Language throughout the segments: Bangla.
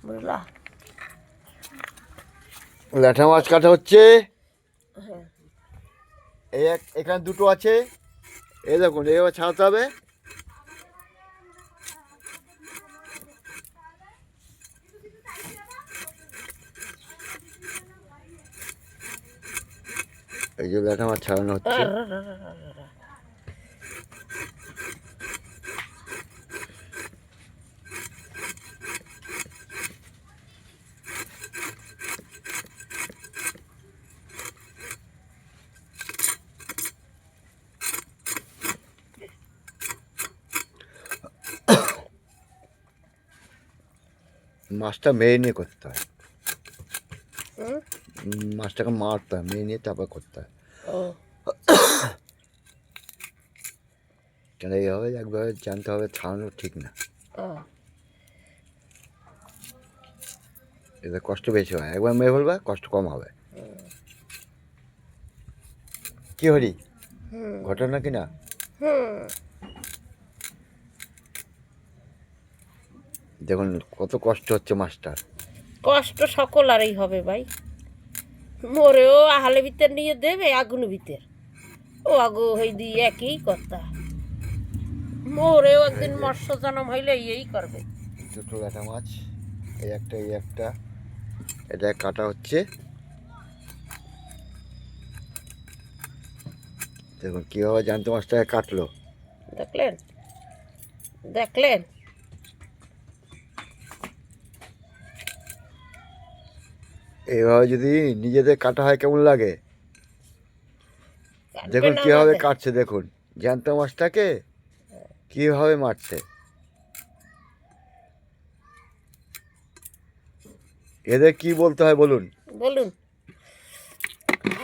বুঝলা? ল্যাঠা মাছ কাটা হচ্ছে। হ্যাঁ। এখানে দুটো আছে, এই দেখুন, এইভাবে ছাড়াতে হবে। এই যে ল্যাঠা মাছ ছাড়ানো হচ্ছে। মাছটা মেরিনেট করতে হয়, মাছটাকে মারতে হয়, মেরিনেট তারপর করতে হয়। কেন এইভাবে একভাবে জানতে হবে, ছাড়ানো ঠিক না, এতে কষ্ট বেশি হয়। একবার মেরে ফেলবে, কষ্ট কম হবে। কি হরি ঘটনা কি না? দেখুন কত কষ্ট হচ্ছে মাছটার। কষ্ট সকল আরই হবে ভাই। মোরেও আহালে ভিতর নিয়ে দেবে আগুন ভিতর, ও আগু হই দিয়ে একই কথা। মোরেও একদিন মৎস্য জন্ম হইলে এই করবে। দুটো ল্যাঠা মাছ, এই একটা এটা কাটা হচ্ছে। দেখুন কীভাবে জ্যান্ত মাছটাকে কাটলো, দেখলেন? দেখলেন? এইভাবে যদি নিজেদের কাটা হয় কেমন লাগে? দেখুন কীভাবে কাটছে, দেখুন জ্যান্ত মাছটাকে কীভাবে মারছে। এদের কি বলতে হয় বলুন? বলুন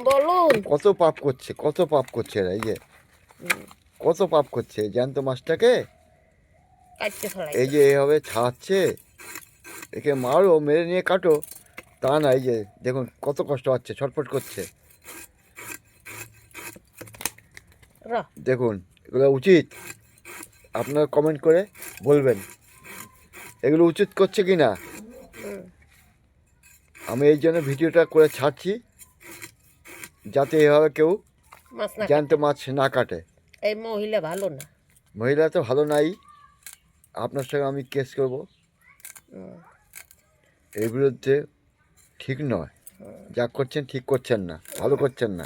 বলুন। কত পাপ করছে, কত পাপ করছে এরা। এই যে কত পাপ করছে জ্যান্ত মাছটাকে, এই যে এইভাবে ছাড়াচ্ছে। একে মারো, মেরে নিয়ে কাটো, তা না। এই যে দেখুন কত কষ্ট হচ্ছে, ছটফট করছে। দেখুন এগুলো উচিত? আপনারা কমেন্ট করে বলবেন এগুলো উচিত করছে কি না। আমি এই জন্য ভিডিওটা করে ছাড়ছি, যাতে এভাবে কেউ জ্যান্ত মাছ না কাটে। এই মহিলা ভালো না, মহিলা তো ভালো নাই, আপনার সঙ্গে আমি কেস করব। এর বিরুদ্ধে ঠিক নয়, যা করছেন ঠিক করছেন না, ভালো করছেন না।